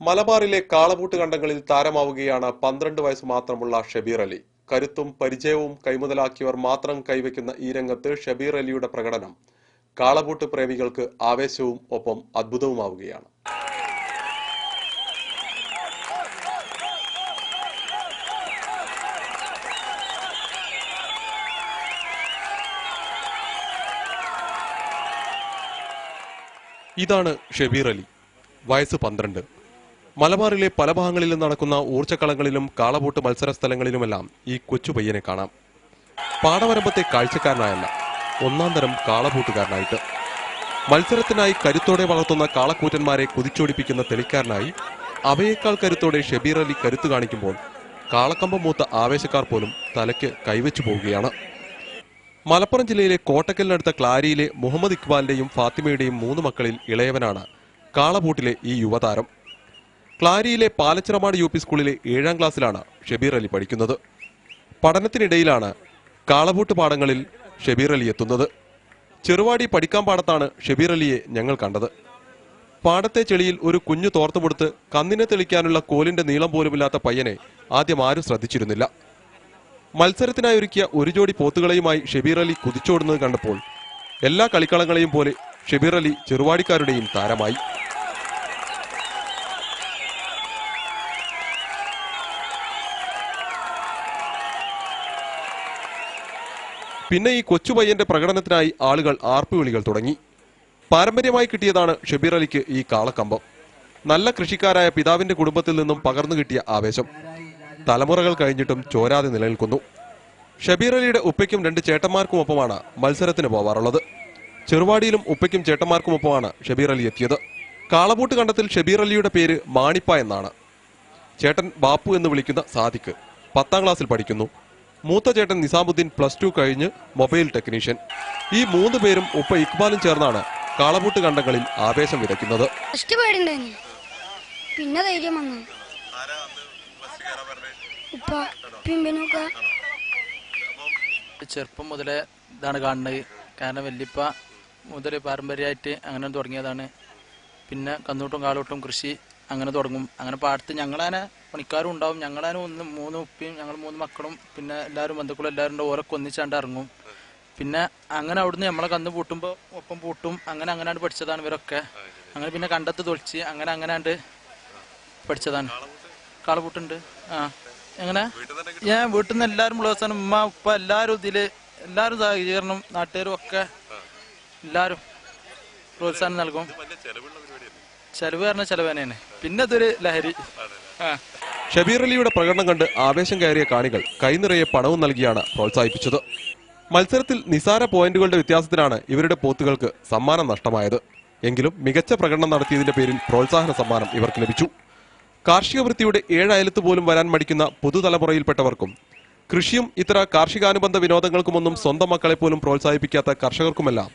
മലബാറിലെ കാളപൂട്ട് കണ്ടങ്ങളിൽ താരമാവുകയാണ് 12 വയസ്സ് മാത്രമുള്ള ഷബീർ അലി. കരുത്തും പരിചയവും കൈമുതലാക്കിയവർ മാത്രം കൈവയ്ക്കുന്ന ഈ രംഗത്ത് ഷബീർ അലിയുടെ പ്രകടനം കാളപൂട്ട് പ്രേമികൾക്ക് ആവേശവും ഒപ്പം അത്ഭുതവുമാവുകയാണ്. ഇതാണ് ഷബീർ അലി, വയസ്സ് 12. മലബാറിലെ പല ഭാഗങ്ങളിലും നടക്കുന്ന ഊർജ്ജക്കളങ്ങളിലും കാളപൂട്ട് മത്സര സ്ഥലങ്ങളിലുമെല്ലാം ഈ കൊച്ചു പയ്യനെ കാണാം. പാടവരമ്പത്തെ കാഴ്ചക്കാരനായല്ല, ഒന്നാം തരം കാളപൂട്ടുകാരനായിട്ട്. മത്സരത്തിനായി കരുത്തോടെ വളർത്തുന്ന കാളക്കൂറ്റന്മാരെ കുതിച്ചോടിപ്പിക്കുന്ന തെളിക്കാരനായി അവയേക്കാൾ കരുത്തോടെ ഷബീർ അലി കരുത്തു കാണിക്കുമ്പോൾ കാളക്കമ്പം മൂത്ത ആവേശക്കാർ പോലും തലയ്ക്ക് കൈവച്ചു പോവുകയാണ്. മലപ്പുറം ജില്ലയിലെ കോട്ടക്കലിനടുത്ത ക്ലാരിയിലെ മുഹമ്മദ് ഇക്ബാലിന്റെയും ഫാത്തിമയുടെയും 3 മക്കളിൽ ഇളയവനാണ് കാളപൂട്ടിലെ ഈ യുവതാരം. ക്ലാരിയിലെ പാലച്ചിറമാട് UP സ്കൂളിലെ 7ാം ക്ലാസ്സിലാണ് ഷബീർ അലി പഠിക്കുന്നത്. പഠനത്തിനിടയിലാണ് കാളപൂട്ട് പാടങ്ങളിൽ ഷബീർ അലി എത്തുന്നത്. ചെറുവാടി പഠിക്കാൻപാടത്താണ് ഷബീർ അലിയെ ഞങ്ങൾ കണ്ടത്. പാടത്തെ ചെളിയിൽ ഒരു കുഞ്ഞു തോർത്തുമുടുത്ത് കന്നിനെ തെളിക്കാനുള്ള കോലിന്റെ നീളം പോലുമില്ലാത്ത പയ്യനെ ആദ്യം ആരും ശ്രദ്ധിച്ചിരുന്നില്ല. മത്സരത്തിനായി ഒരുക്കിയ ഒരു ജോഡി പോത്തുകളെയുമായി ഷബീർ അലി കുതിച്ചോടുന്നത് കണ്ടപ്പോൾ എല്ലാ കളിക്കളങ്ങളെയും പോലെ ഷബീർ അലി ചെറുവാടിക്കാരുടെയും താരമായി. പിന്നെ ഈ കൊച്ചുപയ്യന്റെ പ്രകടനത്തിനായി ആളുകൾ ആർപ്പുവിളികൾ തുടങ്ങി. പാരമ്പര്യമായി കിട്ടിയതാണ് ഷബീർ അലിക്ക് ഈ കാളക്കമ്പം. നല്ല കൃഷിക്കാരായ പിതാവിന്റെ കുടുംബത്തിൽ നിന്നും പകർന്നു കിട്ടിയ ആവേശം തലമുറകൾ കഴിഞ്ഞിട്ടും ചോരാതെ നിലനിൽക്കുന്നു. ഷബീർ അലിയുടെ ഉപ്പയ്ക്കും 2 ചേട്ടന്മാർക്കുമൊപ്പമാണ് മത്സരത്തിന് പോവാറുള്ളത്. ചെറുവാടിയിലും ഉപ്പയ്ക്കും ചേട്ടന്മാർക്കുമൊപ്പമാണ് ഷബീർ അലി എത്തിയത്. കാളപൂട്ട് കണ്ടത്തിൽ ഷബീർ അലിയുടെ പേര് മാണിപ്പ എന്നാണ്. ചേട്ടൻ ബാപ്പു എന്ന് വിളിക്കുന്ന സാദിഖ് 10ാം ക്ലാസ്സിൽ പഠിക്കുന്നു. മൂത്ത ചേട്ടൻ നിസാമുദ്ദീൻ +2 കഴിഞ്ഞ് മൊബൈൽ ടെക്നീഷ്യൻ. ഈ 3 പേരും ഉപ്പ ഇക്ബാലും ചേർന്നാണ് കാളപൂട്ട് കണ്ടങ്ങളിൽ ആവേശം വിതയ്ക്കുന്നത്. പിന്നെ ധൈര്യം വന്നു. ചെറുപ്പം മുതലേ ഇതാണ് കാണുന്നത്. കാരണം വല്യപ്പ മുതൽ പാരമ്പര്യമായിട്ട് അങ്ങനെ തുടങ്ങിയതാണ്. പിന്നെ കന്നൂട്ടും കാളൂട്ടും കൃഷി അങ്ങനെ തുടങ്ങും. അങ്ങനെ പാടത്ത് ഞങ്ങളതിനെ പണിക്കാരും ഉണ്ടാവും. ഞങ്ങളതിന് 3 ഉപ്പയും ഞങ്ങൾ 3 മക്കളും പിന്നെ എല്ലാവരും ബന്ധുക്കളും എല്ലാവരും ഓരൊക്കെ ഒന്നിച്ചാണ്ട് ഇറങ്ങും. പിന്നെ അങ്ങനെ അവിടുന്ന് നമ്മളെ കന്ന് പൂട്ടുമ്പോൾ ഒപ്പം പൂട്ടും. അങ്ങനെയാണ് പഠിച്ചതാണ് ഇവരൊക്കെ. അങ്ങനെ പിന്നെ കണ്ടത്ത് തൊളിച്ച് അങ്ങനെയാണ്ട് പഠിച്ചതാണ്. കാളപൂട്ടുണ്ട്. എങ്ങനെ ഞാൻ വീട്ടിൽ നിന്ന് എല്ലാവരും ഉള്ള ദിവസമാണ് ഉമ്മ ഉപ്പ എല്ലാവരും എല്ലാവരും സഹകരണം നാട്ടുകാരും ഒക്കെ എല്ലാവരും പ്രോത്സാഹനം നൽകും. ചെലവ് പറഞ്ഞ ചെലവ് തന്നെയാണ്. പിന്നെ അതൊരു ലഹരി. ഷബീർ അലിയുടെ പ്രകടനം കണ്ട് ആവേശം കയറിയ കാണികൾ കൈനിറയെ പണവും നൽകിയാണ് പ്രോത്സാഹിപ്പിച്ചത്. മത്സരത്തിൽ നിസാര പോയിന്റുകളുടെ വ്യത്യാസത്തിലാണ് ഇവരുടെ പോത്തുകൾക്ക് സമ്മാനം നഷ്ടമായത്. എങ്കിലും മികച്ച പ്രകടനം നടത്തിയതിന്റെ പേരിൽ പ്രോത്സാഹന സമ്മാനം ഇവർക്ക് ലഭിച്ചു. കാർഷിക വൃത്തിയുടെ 7 അയലത്ത് പോലും വരാൻ മടിക്കുന്ന പുതുതലമുറയിൽപ്പെട്ടവർക്കും കൃഷിയും ഇത്തര കാർഷികാനുബന്ധ വിനോദങ്ങൾക്കുമൊന്നും സ്വന്തം മക്കളെ പോലും പ്രോത്സാഹിപ്പിക്കാത്ത കർഷകർക്കുമെല്ലാം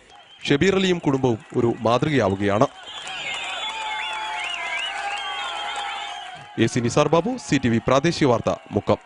ഷബീർ അലിയും കുടുംബവും ഒരു മാതൃകയാവുകയാണ്. AC നിസാർ ബാബു, CTV പ്രാദേശിക വാർത്ത, മുക്കം.